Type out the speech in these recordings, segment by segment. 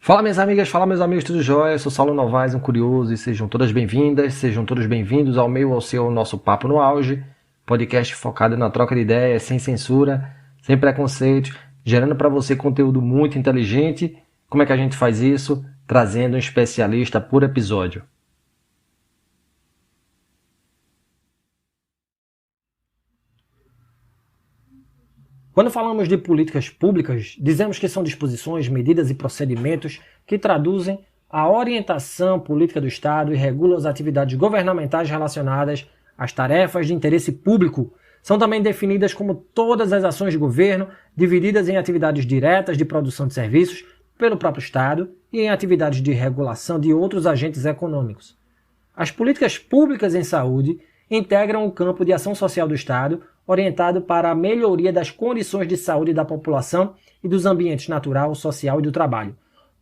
Fala minhas amigas, fala meus amigos, tudo jóia? Eu sou Saulo Novaes, um curioso, e sejam todas bem-vindas, sejam todos bem-vindos ao meu, ao seu, nosso Papo no Auge, podcast focado na troca de ideias, sem censura, sem preconceito, gerando para você conteúdo muito inteligente. Como é que a gente faz isso? Trazendo um especialista por episódio. Quando falamos de políticas públicas, dizemos que são disposições, medidas e procedimentos que traduzem a orientação política do Estado e regulam as atividades governamentais relacionadas às tarefas de interesse público. São também definidas como todas as ações de governo, divididas em atividades diretas de produção de serviços pelo próprio Estado e em atividades de regulação de outros agentes econômicos. As políticas públicas em saúde integram o campo de ação social do Estado, orientado para a melhoria das condições de saúde da população e dos ambientes natural, social e do trabalho.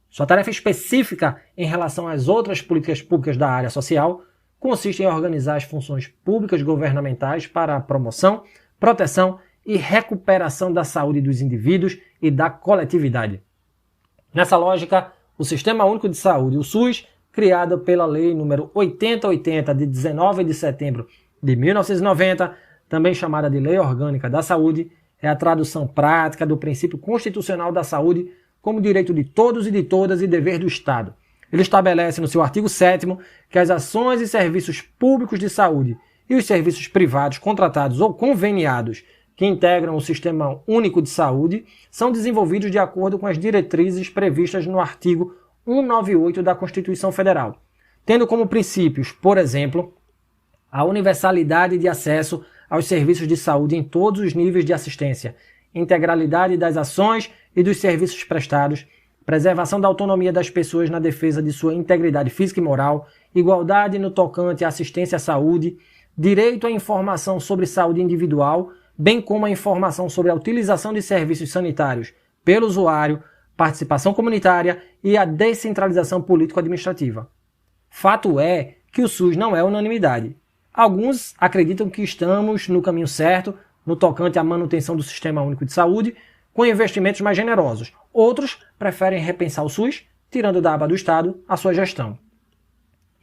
Sua tarefa específica em relação às outras políticas públicas da área social consiste em organizar as funções públicas governamentais para a promoção, proteção e recuperação da saúde dos indivíduos e da coletividade. Nessa lógica, o Sistema Único de Saúde, o SUS, criado pela Lei nº 8080 de 19 de setembro de 1990, também chamada de Lei Orgânica da Saúde, é a tradução prática do princípio constitucional da saúde como direito de todos e de todas e dever do Estado. Ele estabelece no seu artigo 7º que as ações e serviços públicos de saúde e os serviços privados contratados ou conveniados que integram o Sistema Único de Saúde são desenvolvidos de acordo com as diretrizes previstas no artigo 198 da Constituição Federal, tendo como princípios, por exemplo, a universalidade de acesso aos serviços de saúde em todos os níveis de assistência, integralidade das ações e dos serviços prestados, preservação da autonomia das pessoas na defesa de sua integridade física e moral, igualdade no tocante à assistência à saúde, direito à informação sobre saúde individual, bem como a informação sobre a utilização de serviços sanitários pelo usuário, participação comunitária e a descentralização político-administrativa. Fato é que o SUS não é unanimidade. Alguns acreditam que estamos no caminho certo no tocante à manutenção do Sistema Único de Saúde, com investimentos mais generosos. Outros preferem repensar o SUS, tirando da aba do Estado a sua gestão.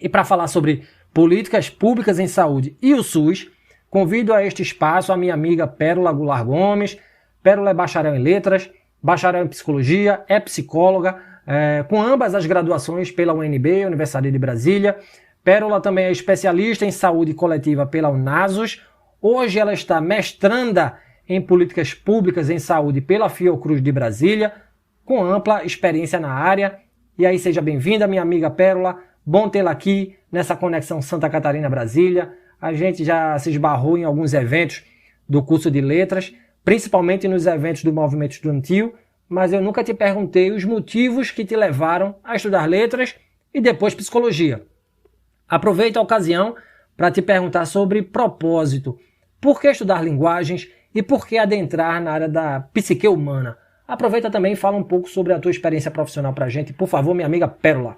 E para falar sobre políticas públicas em saúde e o SUS, convido a este espaço a minha amiga Pérola Goulart Gomes. Pérola é bacharel em letras, bacharel em psicologia, é psicóloga, com ambas as graduações pela UNB, Universidade de Brasília. Pérola também é especialista em saúde coletiva pela Unasos. Hoje ela está mestranda em políticas públicas em saúde pela Fiocruz de Brasília, com ampla experiência na área. E aí seja bem-vinda, minha amiga Pérola. Bom tê-la aqui nessa conexão Santa Catarina-Brasília. A gente já se esbarrou em alguns eventos do curso de letras, principalmente nos eventos do movimento estudantil, mas eu nunca te perguntei os motivos que te levaram a estudar letras e depois psicologia. Aproveito a ocasião para te perguntar sobre propósito. Por que estudar linguagens e por que adentrar na área da psique humana? Aproveita também e fala um pouco sobre a tua experiência profissional para a gente, por favor, minha amiga Pérola.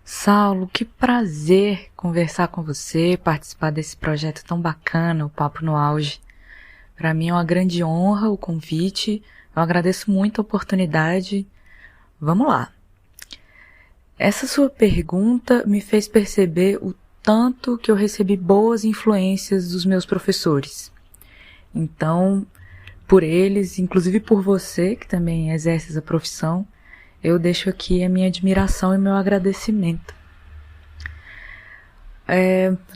Saulo, que prazer conversar com você, participar desse projeto tão bacana, o Papo no Auge. Para mim é uma grande honra o convite, eu agradeço muito a oportunidade. Vamos lá. Essa sua pergunta me fez perceber o tanto que eu recebi boas influências dos meus professores. Então, por eles, inclusive por você, que também exerce essa profissão, eu deixo aqui a minha admiração e meu agradecimento.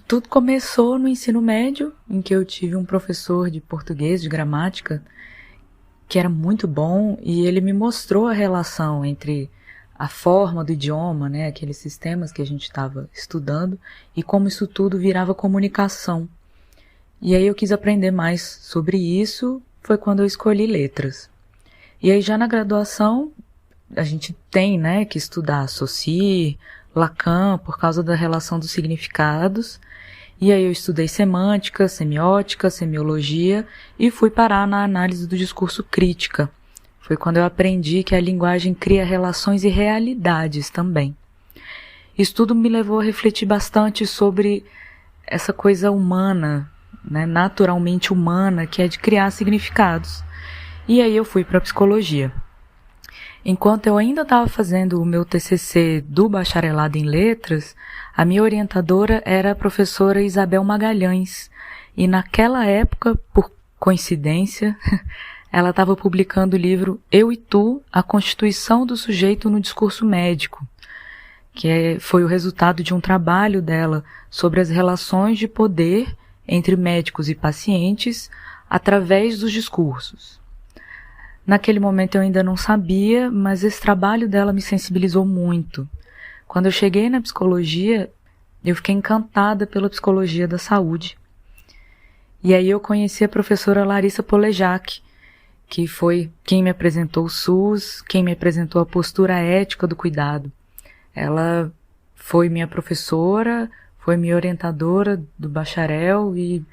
Tudo começou no ensino médio, em que eu tive um professor de português, de gramática, que era muito bom, e ele me mostrou a relação entre a forma do idioma, né, aqueles sistemas que a gente estava estudando, e como isso tudo virava comunicação. E aí eu quis aprender mais sobre isso, foi quando eu escolhi letras. E aí já na graduação, a gente tem, né, que estudar Saussure, Lacan, por causa da relação dos significados. E aí eu estudei semântica, semiótica, semiologia e fui parar na análise do discurso crítica. Foi quando eu aprendi que a linguagem cria relações e realidades também. Isso tudo me levou a refletir bastante sobre essa coisa humana, né, naturalmente humana, que é de criar significados. E aí eu fui para psicologia. Enquanto eu ainda estava fazendo o meu TCC do bacharelado em letras, a minha orientadora era a professora Isabel Magalhães. E naquela época, por coincidência, ela estava publicando o livro Eu e Tu, a Constituição do Sujeito no Discurso Médico, que foi o resultado de um trabalho dela sobre as relações de poder entre médicos e pacientes através dos discursos. Naquele momento eu ainda não sabia, mas esse trabalho dela me sensibilizou muito. Quando eu cheguei na psicologia, eu fiquei encantada pela psicologia da saúde. E aí eu conheci a professora Larissa Polejac, que foi quem me apresentou o SUS, quem me apresentou a postura ética do cuidado. Ela foi minha professora, foi minha orientadora do bacharel e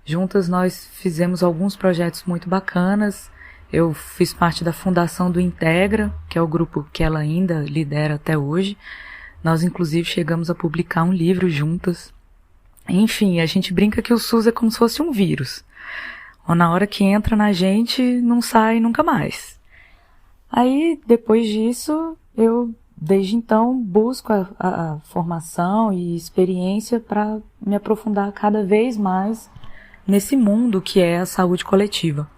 juntas nós fizemos alguns projetos muito bacanas. Eu fiz parte da fundação do Integra, que é o grupo que ela ainda lidera até hoje. Nós, inclusive, chegamos a publicar um livro juntas. Enfim, a gente brinca que o SUS é como se fosse um vírus. Ou na hora que entra na gente, não sai nunca mais. Aí, depois disso, eu, desde então, busco a formação e experiência para me aprofundar cada vez mais nesse mundo que é a saúde coletiva.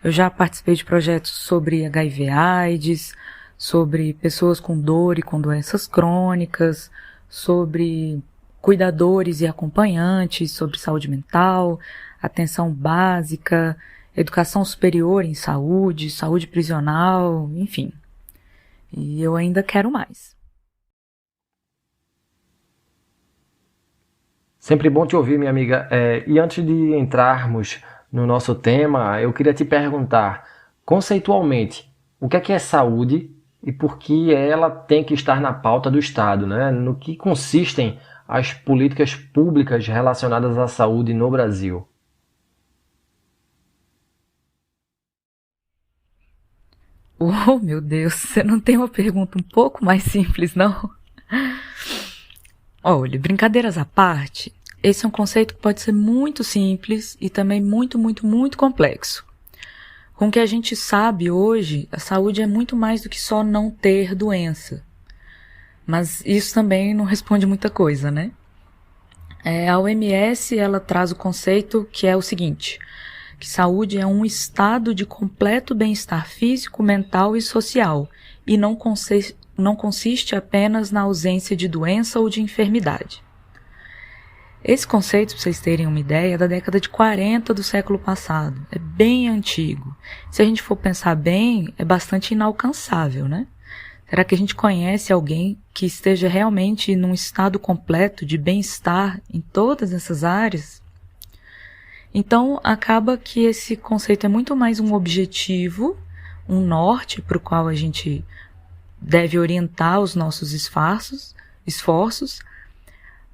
Eu já participei de projetos sobre HIV/AIDS, sobre pessoas com dor e com doenças crônicas, sobre cuidadores e acompanhantes, sobre saúde mental, atenção básica, educação superior em saúde, saúde prisional, enfim. E eu ainda quero mais. Sempre bom te ouvir, minha amiga. E antes de entrarmos no nosso tema, eu queria te perguntar, conceitualmente, o que é saúde e por que ela tem que estar na pauta do Estado, né? No que consistem as políticas públicas relacionadas à saúde no Brasil? Oh, meu Deus, você não tem uma pergunta um pouco mais simples, não? Olha, brincadeiras à parte, esse é um conceito que pode ser muito simples e também muito, muito, muito complexo. Com o que a gente sabe hoje, a saúde é muito mais do que só não ter doença. Mas isso também não responde muita coisa, né? A OMS, ela traz o conceito que é o seguinte, que saúde é um estado de completo bem-estar físico, mental e social, e não consiste apenas na ausência de doença ou de enfermidade. Esse conceito, para vocês terem uma ideia, é da década de 40 do século passado. É bem antigo. Se a gente for pensar bem, é bastante inalcançável, né? Será que a gente conhece alguém que esteja realmente num estado completo de bem-estar em todas essas áreas? Então, acaba que esse conceito é muito mais um objetivo, um norte para o qual a gente deve orientar os nossos esforços,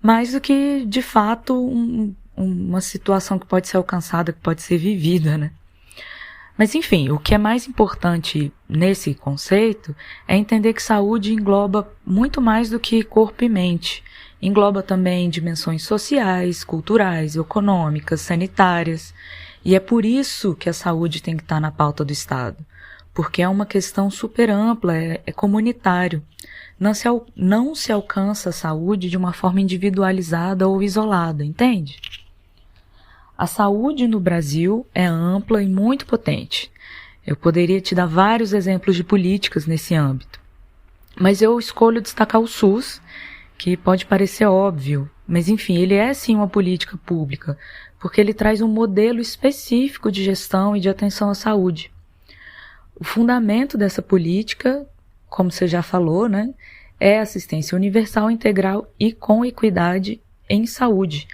mais do que, de fato, uma situação que pode ser alcançada, que pode ser vivida, né? Mas, enfim, o que é mais importante nesse conceito é entender que saúde engloba muito mais do que corpo e mente. Engloba também dimensões sociais, culturais, econômicas, sanitárias. E é por isso que a saúde tem que estar na pauta do Estado. Porque é uma questão super ampla, é comunitário. Não se alcança a saúde de uma forma individualizada ou isolada, entende? A saúde no Brasil é ampla e muito potente. Eu poderia te dar vários exemplos de políticas nesse âmbito. Mas eu escolho destacar o SUS, que pode parecer óbvio, mas enfim, ele é sim uma política pública, porque ele traz um modelo específico de gestão e de atenção à saúde. O fundamento dessa política, como você já falou, né, é assistência universal, integral e com equidade em saúde.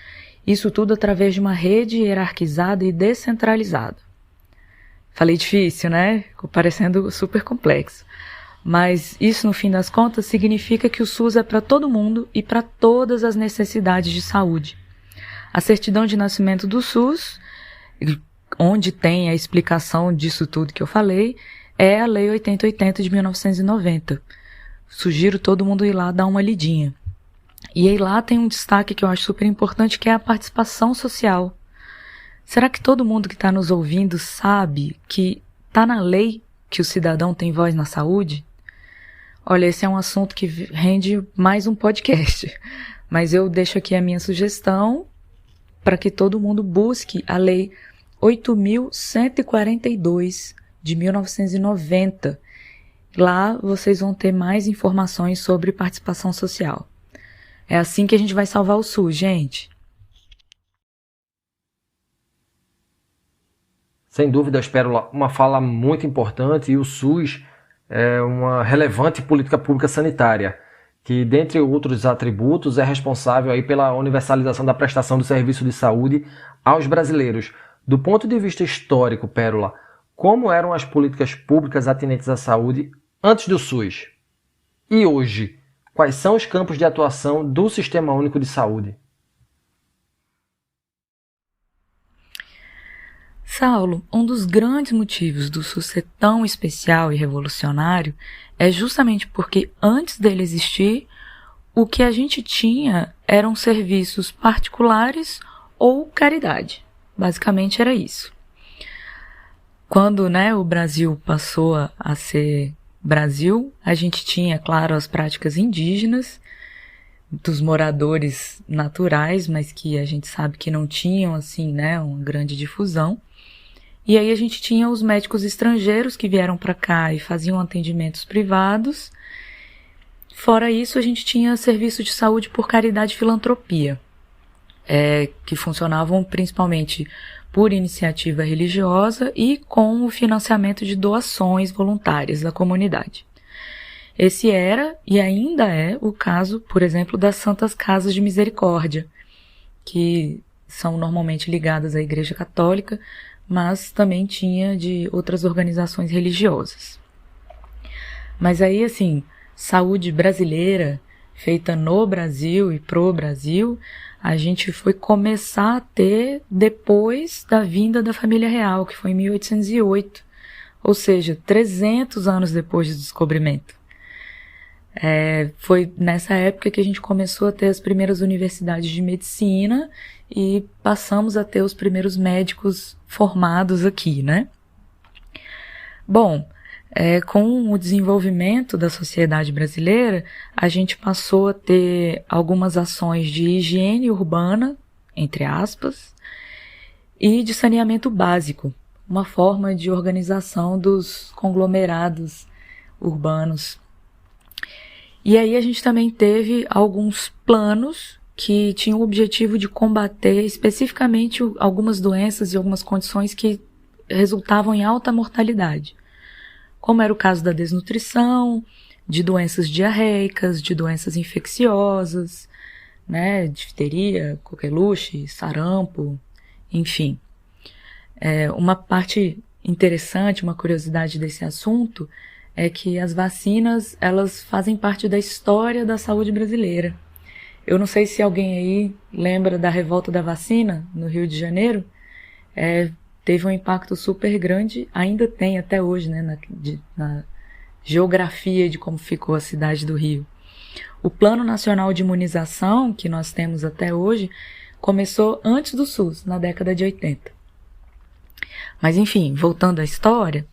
Isso tudo através de uma rede hierarquizada e descentralizada. Falei difícil, né? Ficou parecendo super complexo. Mas isso, no fim das contas, significa que o SUS é para todo mundo e para todas as necessidades de saúde. A certidão de nascimento do SUS, onde tem a explicação disso tudo que eu falei, é a Lei 8080 de 1990. Sugiro todo mundo ir lá dar uma lidinha. E aí lá tem um destaque que eu acho super importante, que é a participação social. Será que todo mundo que está nos ouvindo sabe que tá na lei que o cidadão tem voz na saúde? Olha, esse é um assunto que rende mais um podcast, mas eu deixo aqui a minha sugestão para que todo mundo busque a Lei 8.142 de 1990. Lá vocês vão ter mais informações sobre participação social. É assim que a gente vai salvar o SUS, gente. Sem dúvidas, Pérola, uma fala muito importante, e o SUS é uma relevante política pública sanitária, que, dentre outros atributos, é responsável aí pela universalização da prestação do serviço de saúde aos brasileiros. Do ponto de vista histórico, Pérola, como eram as políticas públicas atinentes à saúde antes do SUS? E hoje, quais são os campos de atuação do Sistema Único de Saúde? Saulo, um dos grandes motivos do SUS ser tão especial e revolucionário é justamente porque antes dele existir, o que a gente tinha eram serviços particulares ou caridade. Basicamente era isso. Quando, o Brasil passou a ser Brasil, a gente tinha, claro, as práticas indígenas dos moradores naturais, mas que a gente sabe que não tinham, assim, uma grande difusão. E aí a gente tinha os médicos estrangeiros que vieram para cá e faziam atendimentos privados. Fora isso, a gente tinha serviço de saúde por caridade e filantropia, que funcionavam principalmente por iniciativa religiosa e com o financiamento de doações voluntárias da comunidade. Esse era e ainda é o caso, por exemplo, das Santas Casas de Misericórdia, que são normalmente ligadas à Igreja Católica, mas também tinha de outras organizações religiosas. Mas aí, assim, saúde brasileira, feita no Brasil e pro Brasil, a gente foi começar a ter depois da vinda da família real, que foi em 1808, ou seja, 300 anos depois do descobrimento. Foi nessa época que a gente começou a ter as primeiras universidades de medicina e passamos a ter os primeiros médicos formados aqui, Bom, com o desenvolvimento da sociedade brasileira, a gente passou a ter algumas ações de higiene urbana, entre aspas, e de saneamento básico, uma forma de organização dos conglomerados urbanos. E aí a gente também teve alguns planos que tinham o objetivo de combater especificamente algumas doenças e algumas condições que resultavam em alta mortalidade, como era o caso da desnutrição, de doenças diarreicas, de doenças infecciosas, difteria, coqueluche, sarampo, enfim. Uma parte interessante, uma curiosidade desse assunto é que as vacinas, elas fazem parte da história da saúde brasileira. Eu não sei se alguém aí lembra da revolta da vacina no Rio de Janeiro. Teve um impacto super grande, ainda tem até hoje, na geografia de como ficou a cidade do Rio. O Plano Nacional de Imunização, que nós temos até hoje, começou antes do SUS, na década de 80. Mas enfim, voltando à história,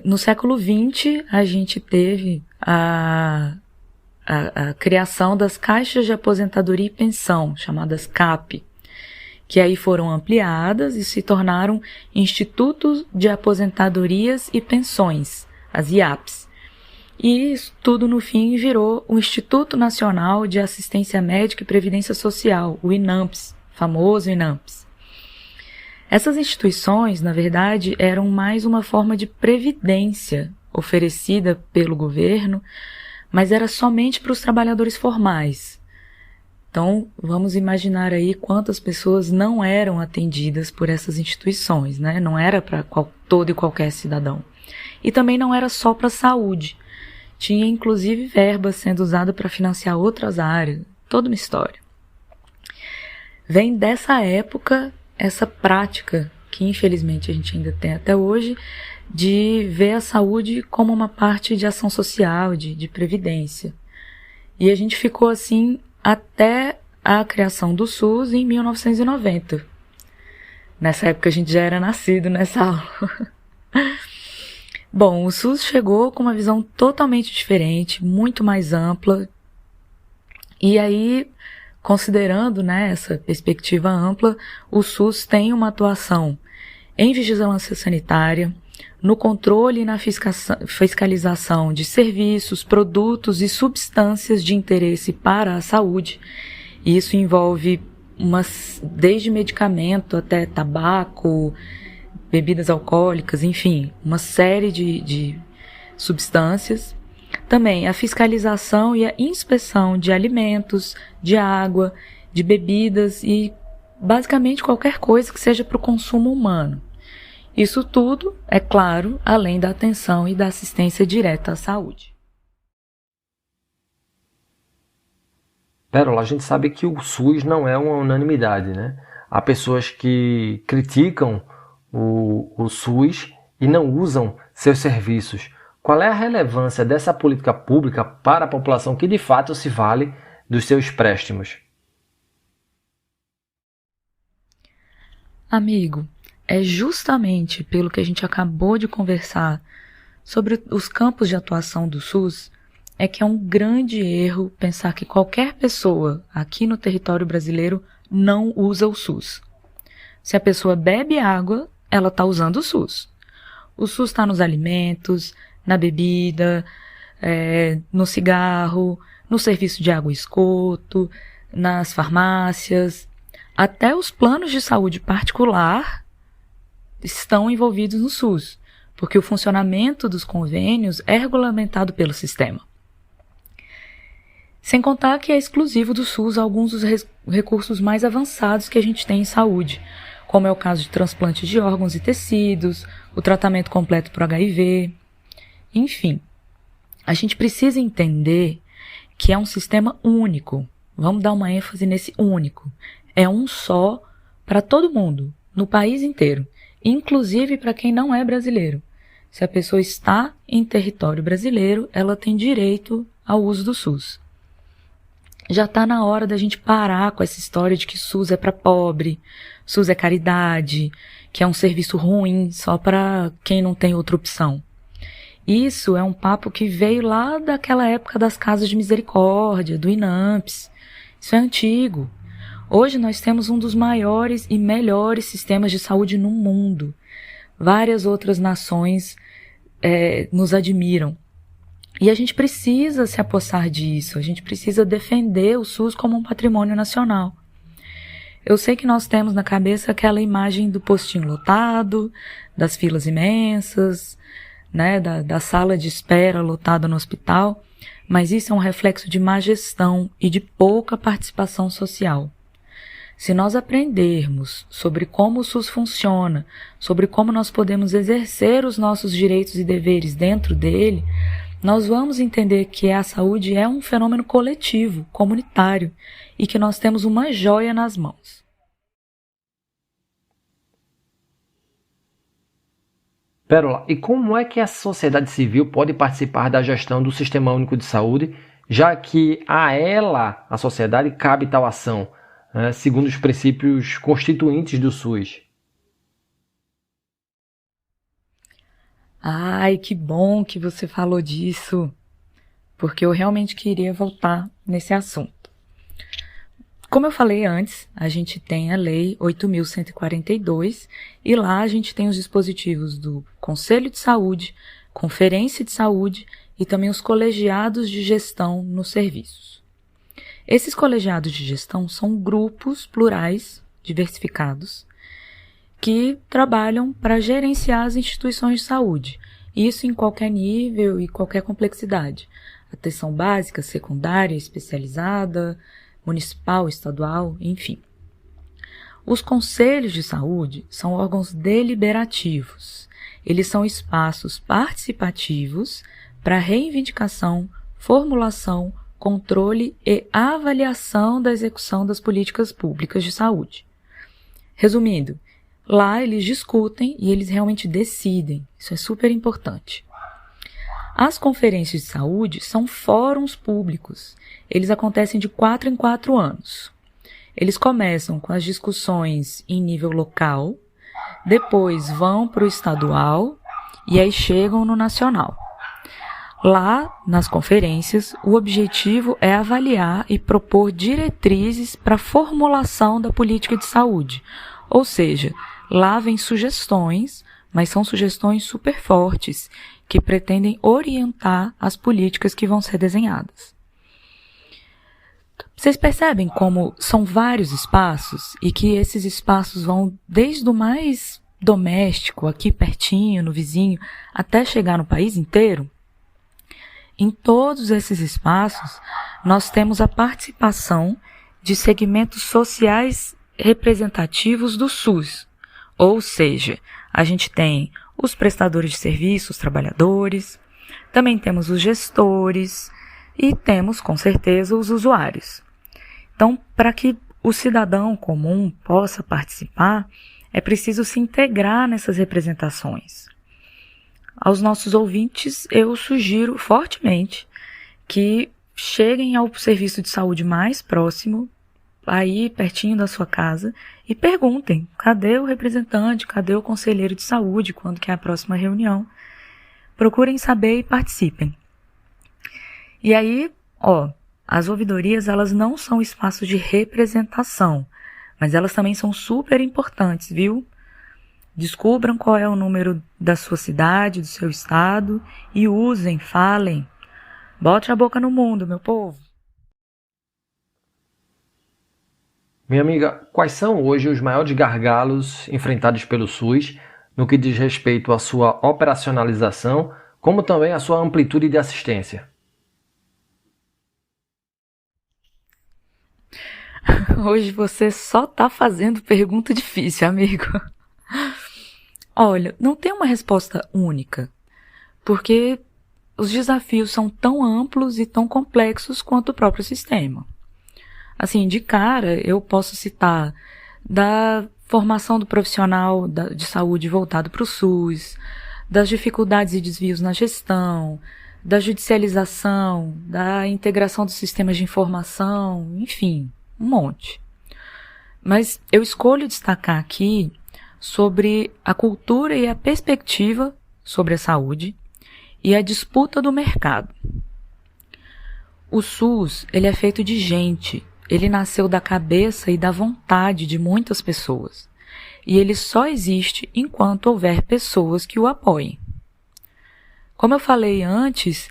no século XX a gente teve a criação das caixas de aposentadoria e pensão, chamadas CAP, que aí foram ampliadas e se tornaram Institutos de Aposentadorias e Pensões, as IAPs. E isso tudo, no fim, virou o Instituto Nacional de Assistência Médica e Previdência Social, o INAMPS, famoso INAMPS. Essas instituições, na verdade, eram mais uma forma de previdência oferecida pelo governo, mas era somente para os trabalhadores formais. Então, vamos imaginar aí quantas pessoas não eram atendidas por essas instituições, Não era para todo e qualquer cidadão. E também não era só para a saúde. Tinha, inclusive, verba sendo usada para financiar outras áreas. Toda uma história. Vem dessa época essa prática, que infelizmente a gente ainda tem até hoje, de ver a saúde como uma parte de ação social, de previdência. E a gente ficou assim até a criação do SUS em 1990. Nessa época a gente já era nascido nessa aula. Bom, o SUS chegou com uma visão totalmente diferente, muito mais ampla. E aí, considerando, né, essa perspectiva ampla, o SUS tem uma atuação em vigilância sanitária, no controle e na fiscalização de serviços, produtos e substâncias de interesse para a saúde. Isso envolve desde medicamento até tabaco, bebidas alcoólicas, enfim, uma série de substâncias. Também a fiscalização e a inspeção de alimentos, de água, de bebidas e basicamente qualquer coisa que seja para o consumo humano. Isso tudo, é claro, além da atenção e da assistência direta à saúde. Pérola, a gente sabe que o SUS não é uma unanimidade, né? Há pessoas que criticam o SUS e não usam seus serviços. Qual é a relevância dessa política pública para a população que de fato se vale dos seus préstimos? Amigo, é justamente pelo que a gente acabou de conversar sobre os campos de atuação do SUS, é que é um grande erro pensar que qualquer pessoa aqui no território brasileiro não usa o SUS. Se a pessoa bebe água, ela está usando o SUS. O SUS está nos alimentos, na bebida, no cigarro, no serviço de água e esgoto, nas farmácias. Até os planos de saúde particular estão envolvidos no SUS, porque o funcionamento dos convênios é regulamentado pelo sistema. Sem contar que é exclusivo do SUS alguns dos recursos mais avançados que a gente tem em saúde, como é o caso de transplante de órgãos e tecidos, o tratamento completo para o HIV. Enfim, a gente precisa entender que é um sistema único. Vamos dar uma ênfase nesse único. É um só para todo mundo, no país inteiro, inclusive para quem não é brasileiro. Se a pessoa está em território brasileiro, ela tem direito ao uso do SUS. Já está na hora da gente parar com essa história de que SUS é para pobre, SUS é caridade, que é um serviço ruim só para quem não tem outra opção. Isso é um papo que veio lá daquela época das casas de misericórdia, do INAMPS. Isso é antigo. Hoje nós temos um dos maiores e melhores sistemas de saúde no mundo. Várias outras nações nos admiram. E a gente precisa se apossar disso, a gente precisa defender o SUS como um patrimônio nacional. Eu sei que nós temos na cabeça aquela imagem do postinho lotado, das filas imensas, né, da sala de espera lotada no hospital, mas isso é um reflexo de má gestão e de pouca participação social. Se nós aprendermos sobre como o SUS funciona, sobre como nós podemos exercer os nossos direitos e deveres dentro dele, nós vamos entender que a saúde é um fenômeno coletivo, comunitário, e que nós temos uma joia nas mãos. Pérola, e como é que a sociedade civil pode participar da gestão do Sistema Único de Saúde, já que a ela, a sociedade, cabe tal ação, segundo os princípios constituintes do SUS? Ai, que bom que você falou disso, porque eu realmente queria voltar nesse assunto. Como eu falei antes, a gente tem a Lei 8.142 e lá a gente tem os dispositivos do Conselho de Saúde, Conferência de Saúde e também os colegiados de gestão nos serviços. Esses colegiados de gestão são grupos plurais, diversificados, que trabalham para gerenciar as instituições de saúde, isso em qualquer nível e qualquer complexidade. Atenção básica, secundária, especializada, municipal, estadual, enfim. Os conselhos de saúde são órgãos deliberativos. Eles são espaços participativos para reivindicação, formulação, controle e avaliação da execução das políticas públicas de saúde. Resumindo, lá eles discutem e eles realmente decidem. Isso é super importante. As conferências de saúde são fóruns públicos. Eles acontecem de 4 em 4 anos. Eles começam com as discussões em nível local, depois vão para o estadual e aí chegam no nacional. Lá, nas conferências, o objetivo é avaliar e propor diretrizes para a formulação da política de saúde. Ou seja, lá vem sugestões, mas são sugestões super fortes, que pretendem orientar as políticas que vão ser desenhadas. Vocês percebem como são vários espaços e que esses espaços vão desde o mais doméstico, aqui pertinho, no vizinho, até chegar no país inteiro? Em todos esses espaços, nós temos a participação de segmentos sociais representativos do SUS. Ou seja, a gente tem os prestadores de serviços, os trabalhadores, também temos os gestores e temos, com certeza, os usuários. Então, para que o cidadão comum possa participar, é preciso se integrar nessas representações. Aos nossos ouvintes, eu sugiro fortemente que cheguem ao serviço de saúde mais próximo, aí pertinho da sua casa, e perguntem, cadê o representante, cadê o conselheiro de saúde, quando que é a próxima reunião? Procurem saber e participem. E aí, as ouvidorias, elas não são espaços de representação, mas elas também são super importantes, viu? Descubram qual é o número da sua cidade, do seu estado, e usem, falem. Bote a boca no mundo, meu povo. Minha amiga, quais são hoje os maiores gargalos enfrentados pelo SUS no que diz respeito à sua operacionalização, como também à sua amplitude de assistência? Hoje você só tá fazendo pergunta difícil, amigo. Olha, não tem uma resposta única, porque os desafios são tão amplos e tão complexos quanto o próprio sistema. Assim, de cara, eu posso citar da formação do profissional de saúde voltado para o SUS, das dificuldades e desvios na gestão, da judicialização, da integração dos sistemas de informação, enfim, um monte. Mas eu escolho destacar aqui sobre a cultura e a perspectiva sobre a saúde e a disputa do mercado. O SUS, ele é feito de gente. Ele nasceu da cabeça e da vontade de muitas pessoas. E ele só existe enquanto houver pessoas que o apoiem. Como eu falei antes,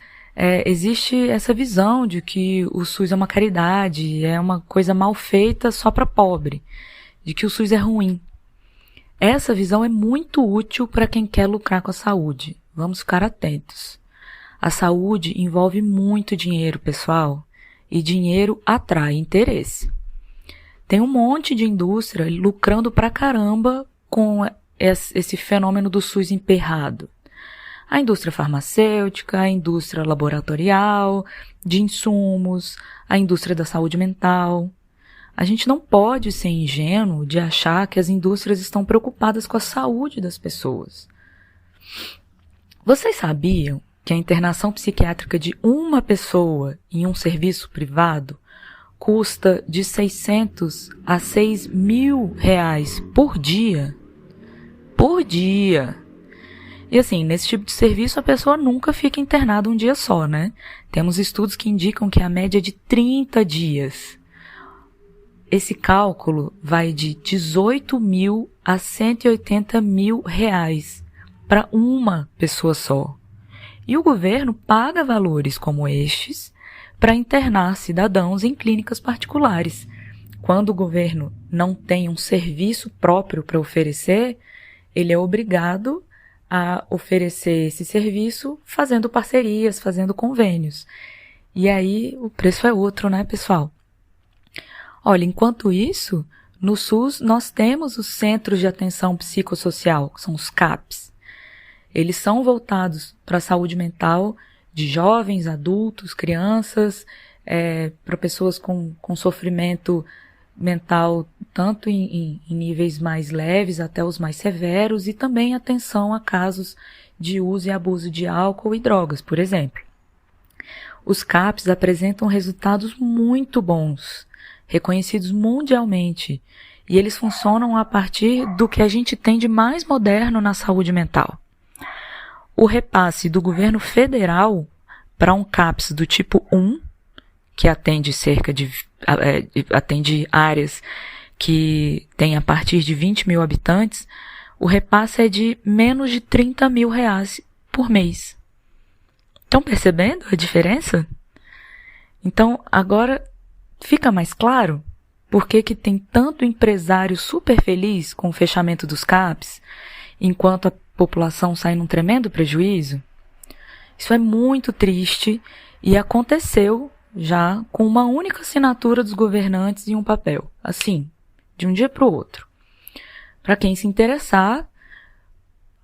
existe essa visão de que o SUS é uma caridade, é uma coisa mal feita só para pobre, de que o SUS é ruim. Essa visão é muito útil para quem quer lucrar com a saúde. Vamos ficar atentos. A saúde envolve muito dinheiro, pessoal. E dinheiro atrai interesse. Tem um monte de indústria lucrando pra caramba com esse fenômeno do SUS emperrado. A indústria farmacêutica, a indústria laboratorial, de insumos, a indústria da saúde mental. A gente não pode ser ingênuo de achar que as indústrias estão preocupadas com a saúde das pessoas. Vocês sabiam que a internação psiquiátrica de uma pessoa em um serviço privado custa de 600 a 6 mil reais por dia? Por dia! E assim, nesse tipo de serviço a pessoa nunca fica internada um dia só, né? Temos estudos que indicam que a média é de 30 dias. Esse cálculo vai de 18 mil a 180 mil reais para uma pessoa só. E o governo paga valores como estes para internar cidadãos em clínicas particulares. Quando o governo não tem um serviço próprio para oferecer, ele é obrigado a oferecer esse serviço fazendo parcerias, fazendo convênios. E aí o preço é outro, né, pessoal? Olha, enquanto isso, no SUS nós temos os Centros de Atenção Psicossocial, que são os CAPs. Eles são voltados para a saúde mental de jovens, adultos, crianças, para pessoas com sofrimento mental, tanto em níveis mais leves até os mais severos, e também atenção a casos de uso e abuso de álcool e drogas, por exemplo. Os CAPs apresentam resultados muito bons, reconhecidos mundialmente, e eles funcionam a partir do que a gente tem de mais moderno na saúde mental. o repasse do governo federal para um CAPS do tipo 1, que atende atende áreas que têm a partir de 20 mil habitantes, o repasse é de menos de R$30 mil por mês. Estão percebendo a diferença? Então, agora fica mais claro por que tem tanto empresário super feliz com o fechamento dos CAPs, enquanto a população sai num tremendo prejuízo? Isso é muito triste e aconteceu já com uma única assinatura dos governantes em um papel, assim, de um dia para o outro. Para quem se interessar,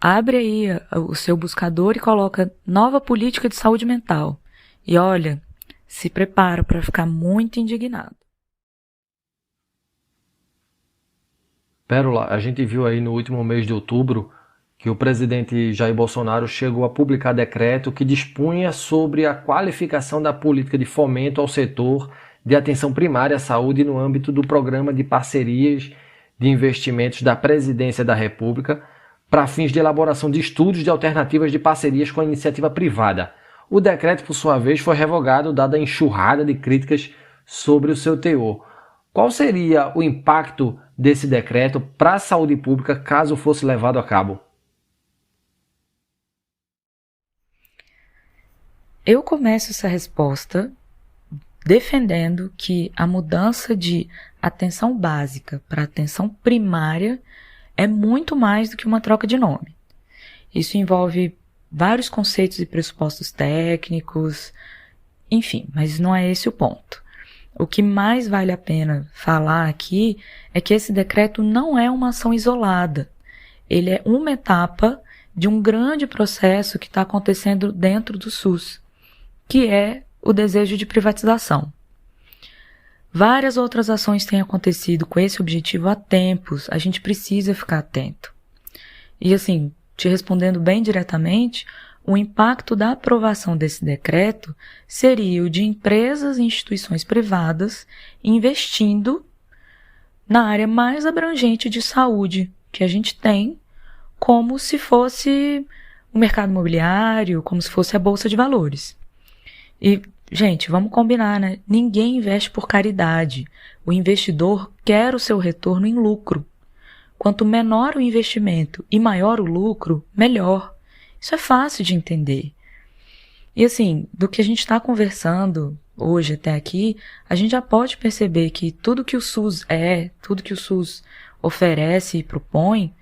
abre aí o seu buscador e coloca nova política de saúde mental. E olha, se prepara para ficar muito indignado. Pérola, a gente viu aí no último mês de outubro que o presidente Jair Bolsonaro chegou a publicar decreto que dispunha sobre a qualificação da política de fomento ao setor de atenção primária à saúde no âmbito do programa de parcerias de investimentos da Presidência da República para fins de elaboração de estudos de alternativas de parcerias com a iniciativa privada. O decreto, por sua vez, foi revogado, dada a enxurrada de críticas sobre o seu teor. Qual seria o impacto desse decreto para a saúde pública caso fosse levado a cabo? Eu começo essa resposta defendendo que a mudança de atenção básica para atenção primária é muito mais do que uma troca de nome. Isso envolve vários conceitos e pressupostos técnicos, enfim, mas não é esse o ponto. O que mais vale a pena falar aqui é que esse decreto não é uma ação isolada. Ele é uma etapa de um grande processo que está acontecendo dentro do SUS, que é o desejo de privatização. Várias outras ações têm acontecido com esse objetivo há tempos, a gente precisa ficar atento. E assim, te respondendo bem diretamente, o impacto da aprovação desse decreto seria o de empresas e instituições privadas investindo na área mais abrangente de saúde que a gente tem, como se fosse o mercado imobiliário, como se fosse a Bolsa de Valores. E, gente, vamos combinar, né? Ninguém investe por caridade. O investidor quer o seu retorno em lucro. Quanto menor o investimento e maior o lucro, melhor. Isso é fácil de entender. E assim, do que a gente está conversando hoje até aqui, a gente já pode perceber que tudo que o SUS tudo que o SUS oferece e propõe,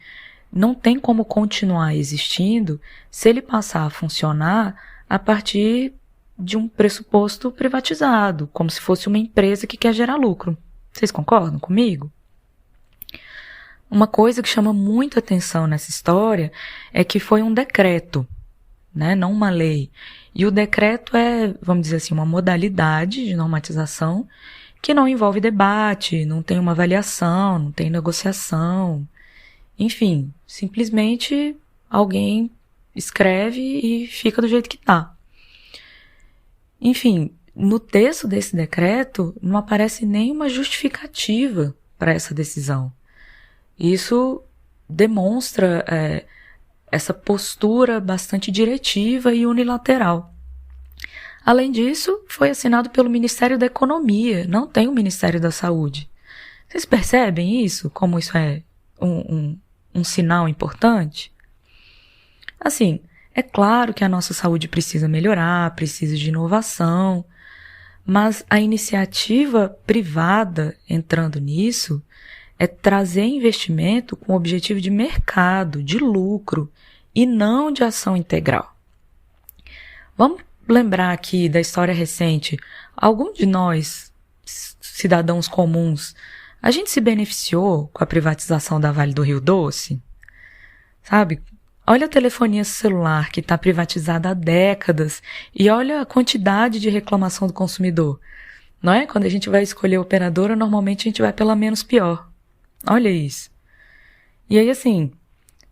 não tem como continuar existindo se ele passar a funcionar a partir de um pressuposto privatizado, como se fosse uma empresa que quer gerar lucro. Vocês concordam comigo? Uma coisa que chama muito atenção nessa história é que foi um decreto, né, não uma lei. E o decreto é, vamos dizer assim, uma modalidade de normatização que não envolve debate, não tem uma avaliação, não tem negociação. Enfim, simplesmente alguém escreve e fica do jeito que está. Enfim, no texto desse decreto não aparece nenhuma justificativa para essa decisão. Isso demonstra essa postura bastante diretiva e unilateral. Além disso, foi assinado pelo Ministério da Economia, não tem o Ministério da Saúde. Vocês percebem isso? Como isso é um sinal importante? Assim, é claro que a nossa saúde precisa melhorar, precisa de inovação, mas a iniciativa privada entrando nisso é trazer investimento com o objetivo de mercado, de lucro, e não de ação integral. Vamos lembrar aqui da história recente. Algum de nós, cidadãos comuns, a gente se beneficiou com a privatização da Vale do Rio Doce? Sabe? Olha a telefonia celular que está privatizada há décadas e olha a quantidade de reclamação do consumidor. Não é? Quando a gente vai escolher a operadora, normalmente a gente vai pela menos pior. Olha isso. E aí, assim,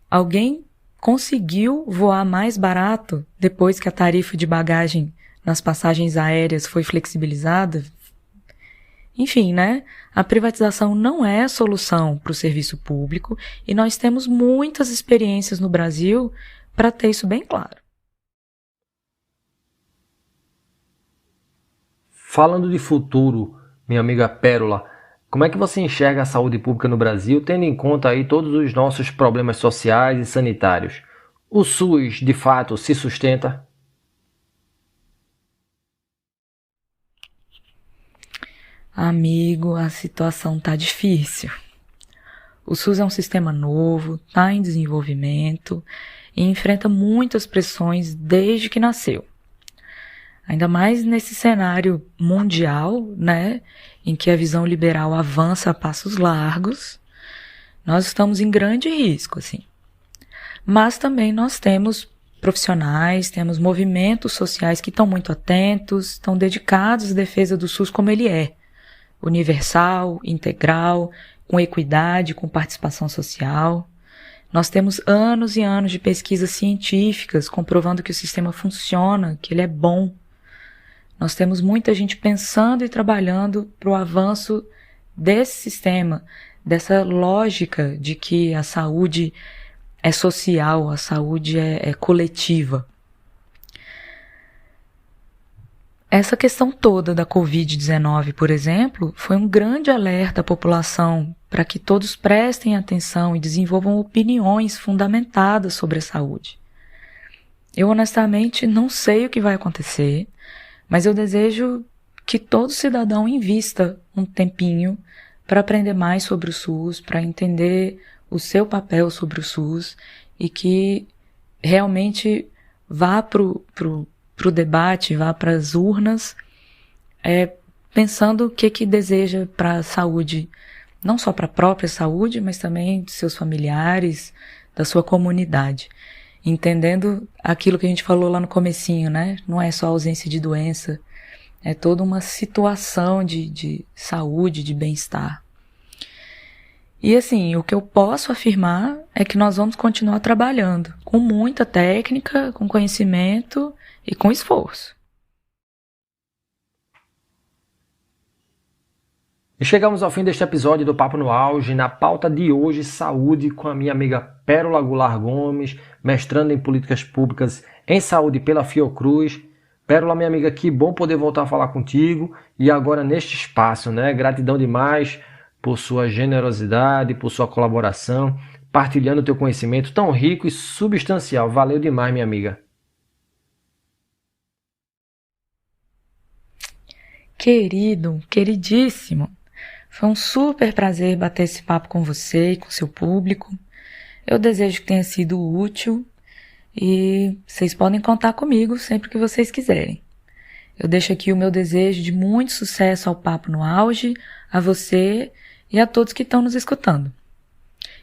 alguém conseguiu voar mais barato depois que a tarifa de bagagem nas passagens aéreas foi flexibilizada? Enfim, né? A privatização não é a solução para o serviço público e nós temos muitas experiências no Brasil para ter isso bem claro. Falando de futuro, minha amiga Pérola, como é que você enxerga a saúde pública no Brasil, tendo em conta aí todos os nossos problemas sociais e sanitários? O SUS, de fato, se sustenta? Amigo, a situação tá difícil. O SUS é um sistema novo, está em desenvolvimento e enfrenta muitas pressões desde que nasceu. Ainda mais nesse cenário mundial, né, em que a visão liberal avança a passos largos, nós estamos em grande risco, assim. Mas também nós temos profissionais, temos movimentos sociais que estão muito atentos, estão dedicados à defesa do SUS como ele é, universal, integral, com equidade, com participação social. Nós temos anos e anos de pesquisas científicas comprovando que o sistema funciona, que ele é bom. Nós temos muita gente pensando e trabalhando para o avanço desse sistema, dessa lógica de que a saúde é social, a saúde é coletiva. Essa questão toda da Covid-19, por exemplo, foi um grande alerta à população para que todos prestem atenção e desenvolvam opiniões fundamentadas sobre a saúde. Eu honestamente não sei o que vai acontecer, mas eu desejo que todo cidadão invista um tempinho para aprender mais sobre o SUS, para entender o seu papel sobre o SUS e que realmente vá pro debate, vá para as urnas, pensando o que deseja para a saúde, não só para a própria saúde, mas também de seus familiares, da sua comunidade. Entendendo aquilo que a gente falou lá no comecinho, né? Não é só ausência de doença, é toda uma situação de saúde, de bem-estar. E assim, o que eu posso afirmar é que nós vamos continuar trabalhando com muita técnica, com conhecimento e com esforço. E chegamos ao fim deste episódio do Papo no Auge. Na pauta de hoje, saúde, com a minha amiga Pérola Goulart Gomes, mestrando em Políticas Públicas em Saúde pela Fiocruz. Pérola, minha amiga, que bom poder voltar a falar contigo e agora neste espaço, né? Gratidão demais por sua generosidade, por sua colaboração, partilhando teu conhecimento tão rico e substancial. Valeu demais, minha amiga. Querido, queridíssimo, foi um super prazer bater esse papo com você e com seu público. Eu desejo que tenha sido útil e vocês podem contar comigo sempre que vocês quiserem. Eu deixo aqui o meu desejo de muito sucesso ao Papo no Auge, a você e a todos que estão nos escutando.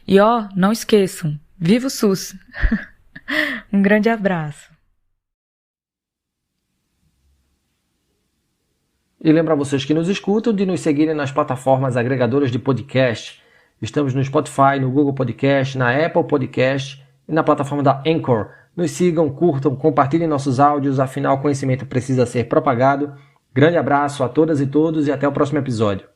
E não esqueçam, viva o SUS! Um grande abraço! E lembro a vocês que nos escutam de nos seguirem nas plataformas agregadoras de podcast. Estamos no Spotify, no Google Podcast, na Apple Podcast e na plataforma da Anchor. Nos sigam, curtam, compartilhem nossos áudios, afinal o conhecimento precisa ser propagado. Grande abraço a todas e todos e até o próximo episódio.